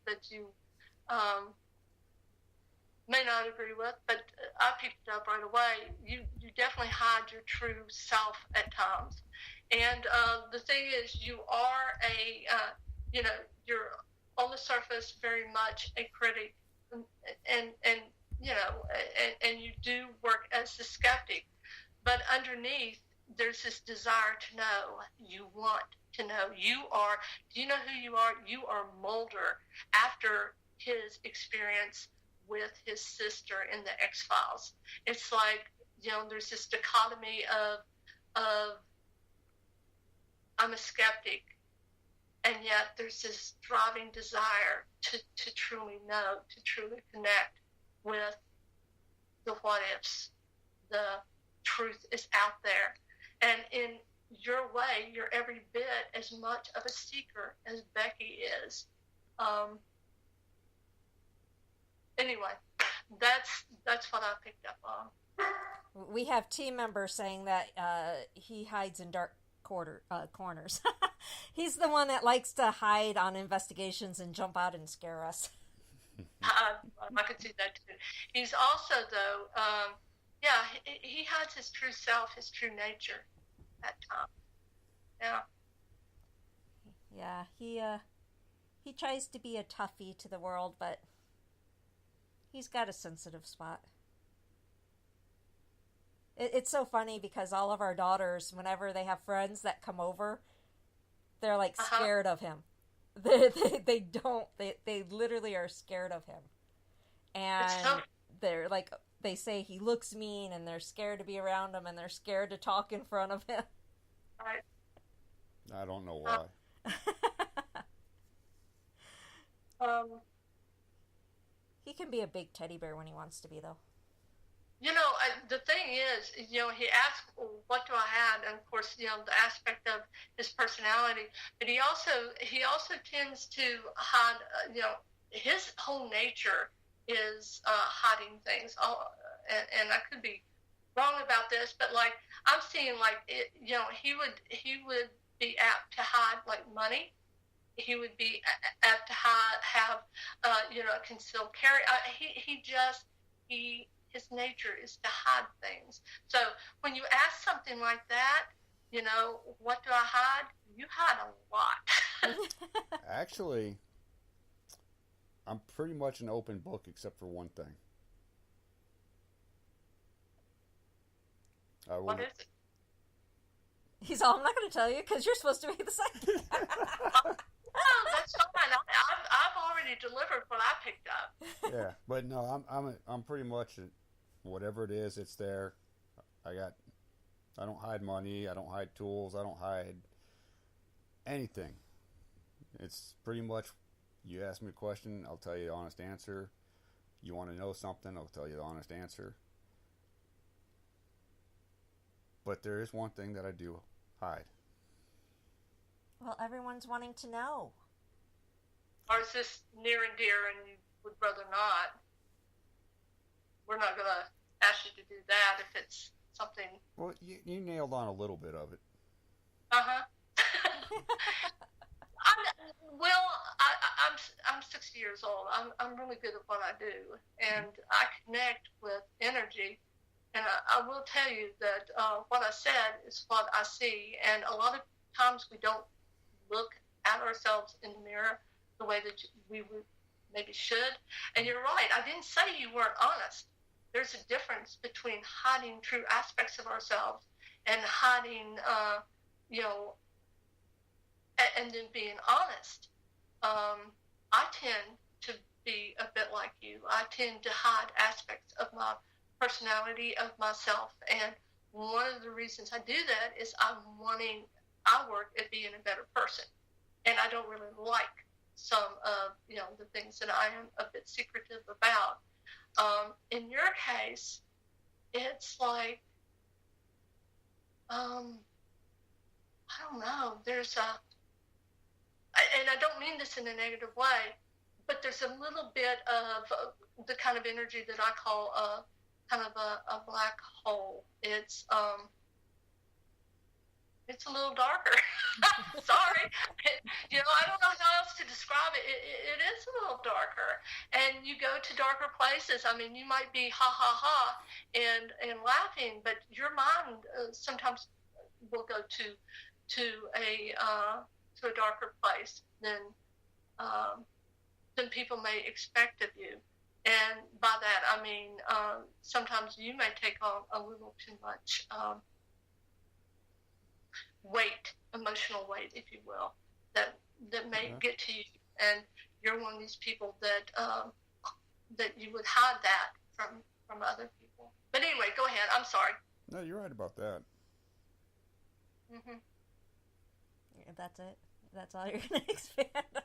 that you may not agree with, but I picked it up right away. You definitely hide your true self at times, and the thing is, you are you're on the surface very much a critic, and and you do work as the skeptic, but underneath there's this desire to know. You want to know. Do you know who you are? You are Mulder after his experience with his sister in the X-Files. It's like, there's this dichotomy of I'm a skeptic, and yet there's this driving desire to truly know, to truly connect with the what ifs. The truth is out there. And in your way, you're every bit as much of a seeker as Becky is. Anyway, that's what I picked up on. We have team members saying that he hides in dark corners. He's the one that likes to hide on investigations and jump out and scare us. I could see that too. He's also, though, he hides his true self, his true nature at times. Yeah. Yeah, he tries to be a toughie to the world, but he's got a sensitive spot. It's so funny because all of our daughters, whenever they have friends that come over, they're like scared of him. They literally are scared of him. And they're like, they say he looks mean, and they're scared to be around him, and they're scared to talk in front of him. Right. I don't know why. He can be a big teddy bear when he wants to be, though. The thing is, he asked, what do I have? And of course, the aspect of his personality, but he also tends to hide, his whole nature is hiding things. And I could be wrong about this, but like, I'm seeing like, he would be apt to hide like money. He would be apt to have concealed carry. His nature is to hide things. So when you ask something like that, what do I hide? You hide a lot. Actually, I'm pretty much an open book except for one thing. What is it? He's all, I'm not going to tell you because you're supposed to be the second. Oh, that's fine. I've already delivered what I picked up. Yeah, but no, I'm pretty much whatever it is, it's there. I don't hide money. I don't hide tools. I don't hide anything. It's pretty much, you ask me a question, I'll tell you the honest answer. You want to know something, I'll tell you the honest answer. But there is one thing that I do hide. Well, everyone's wanting to know. Or is this near and dear and you would rather not? We're not going to ask you to do that if it's something... Well, you nailed on a little bit of it. Uh-huh. I'm 60 years old. I'm really good at what I do. And I connect with energy. And I will tell you that what I said is what I see. And a lot of times we don't look at ourselves in the mirror the way that we would maybe should. And you're right. I didn't say you weren't honest. There's a difference between hiding true aspects of ourselves and hiding, and then being honest. I tend to be a bit like you. I tend to hide aspects of my personality, of myself. And one of the reasons I do that is I work at being a better person. And I don't really like some of, the things that I am a bit secretive about. In your case, it's like, I don't know, and I don't mean this in a negative way, but there's a little bit of the kind of energy that I call kind of a black hole. It's a little darker. Sorry. I don't know how else to describe it. It is little darker, and you go to darker places. I mean, you might be ha ha ha and laughing, but your mind sometimes will go to a darker place than people may expect of you. And by that, I mean, sometimes you may take on a little too much weight, emotional weight, if you will, that may get to you. And you're one of these people that you would hide that from other people. But anyway, go ahead. I'm sorry. No, you're right about that. Mm-hmm. Yeah, that's it. That's all you're going to expand on.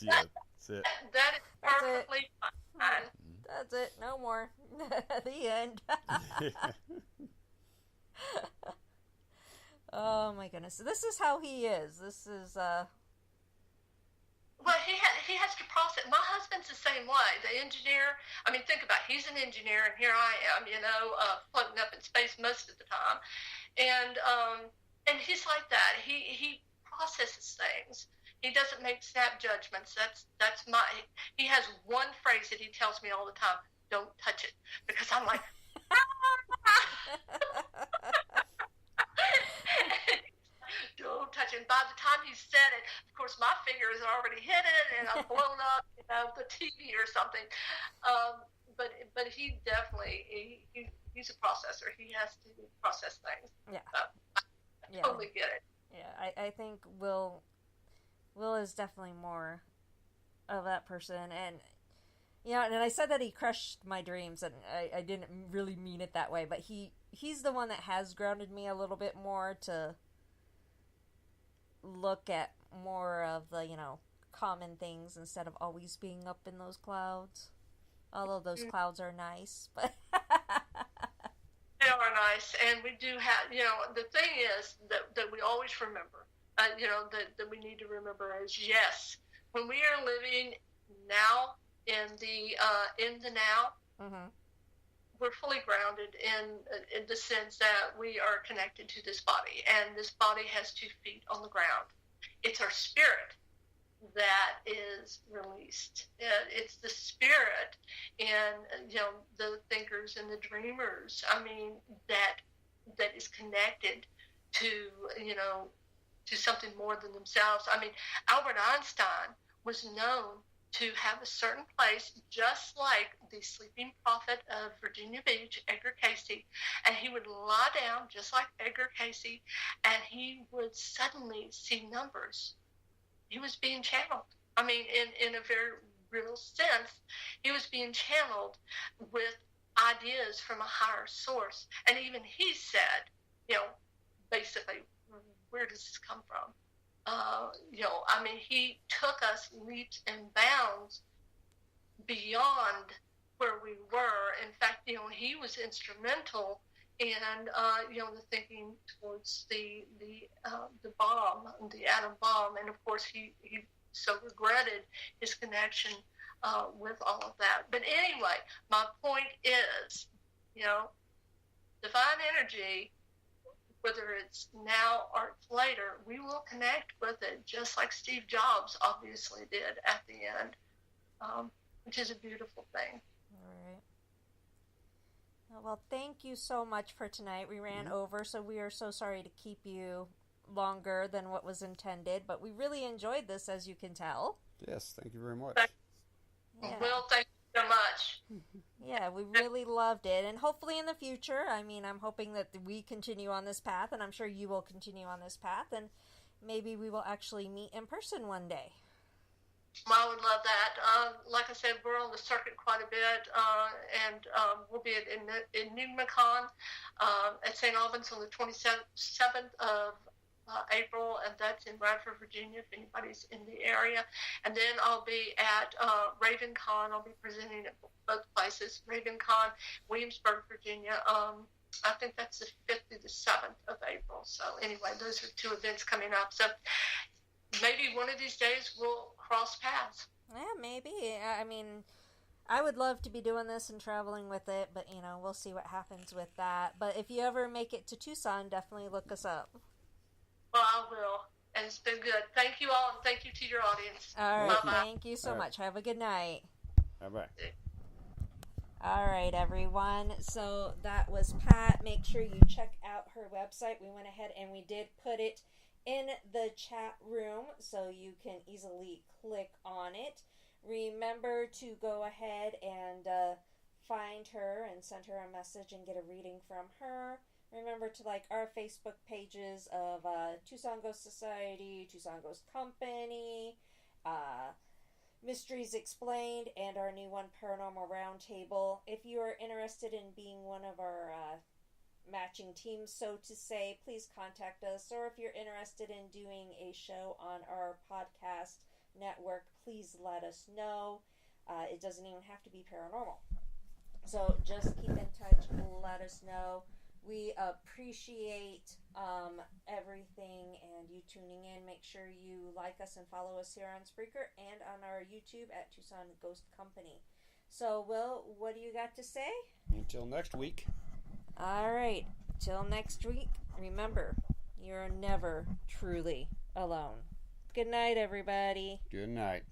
Yeah, that's it. That is perfectly fine. That's it. No more. The end. Oh my goodness. This is how he is. This is Well, he has to process. My husband's the same way. The engineer. I mean, think about it. He's an engineer, and here I am, floating up in space most of the time, and he's like that. He processes things. He doesn't make snap judgments. That's my. He has one phrase that he tells me all the time: "Don't touch it," because I'm like. Don't touch it. And by the time he said it, of course, my finger has already hit it, and I've blown up, the TV or something. But he definitely he's a processor. He has to process things. Yeah. So I totally get it. Yeah, I think Will is definitely more of that person, and and I said that he crushed my dreams, and I didn't really mean it that way, but he's the one that has grounded me a little bit more to look at more of the, common things instead of always being up in those clouds. Although those clouds are nice, but they are nice, and we do have, the thing is that we always remember, that we need to remember is, yes, when we are living now in the now, mm-hmm. we're fully grounded in the sense that we are connected to this body, and this body has 2 feet on the ground. It's our spirit that is released. It's the spirit and the thinkers and the dreamers. I mean, that is connected to to something more than themselves. I mean, Albert Einstein was known to have a certain place, just like the sleeping prophet of Virginia Beach, Edgar Cayce, and he would lie down just like Edgar Cayce, and he would suddenly see numbers. He was being channeled. I mean, in a very real sense, he was being channeled with ideas from a higher source. And even he said, basically, where does this come from? I mean, he took us leaps and bounds beyond where we were. In fact, he was instrumental in, the thinking towards the bomb, the atom bomb. And of course, he so regretted his connection with all of that. But anyway, my point is, divine energy, whether it's now or it's later, we will connect with it, just like Steve Jobs obviously did at the end, which is a beautiful thing. All right. Well, thank you so much for tonight. We ran over, so we are so sorry to keep you longer than what was intended, but we really enjoyed this, as you can tell. Yes, thank you very much. Yeah. Well, thank you so much. Yeah, we really loved it, and hopefully in the future, I mean, I'm hoping that we continue on this path, and I'm sure you will continue on this path, and maybe we will actually meet in person one day. I would love that. Like I said, we're on the circuit quite a bit, and we'll be at EnigmaCon at St. Albans on the 27th of April, and that's in Bradford, Virginia, if anybody's in the area. And then I'll be at RavenCon. I'll be presenting at both places, RavenCon, Williamsburg, Virginia. I think that's the 5th through the 7th of April. So anyway, those are 2 events coming up. So maybe one of these days we'll cross paths. Yeah, maybe. I mean, I would love to be doing this and traveling with it, but, we'll see what happens with that. But if you ever make it to Tucson, definitely look us up. Well, I will. and it's been good. Thank you all, and thank you to your audience. All right, Bye-bye. thank you so much. Have a good night. Bye-bye. All right, everyone. So that was Pat. Make sure you check out her website. We went ahead and we did put it in the chat room so you can easily click on it. Remember to go ahead and find her and send her a message and get a reading from her. Remember to like our Facebook pages of Tucson Ghost Society, Tucson Ghost Company, Mysteries Explained, and our new one, Paranormal Roundtable. If you are interested in being one of our matching teams, so to say, please contact us. Or if you're interested in doing a show on our podcast network, please let us know. It doesn't even have to be paranormal. So just keep in touch, let us know. We appreciate everything and you tuning in. Make sure you like us and follow us here on Spreaker and on our YouTube at Tucson Ghost Company. So, Will, what do you got to say? Until next week. All right. Till next week, remember, you're never truly alone. Good night, everybody. Good night.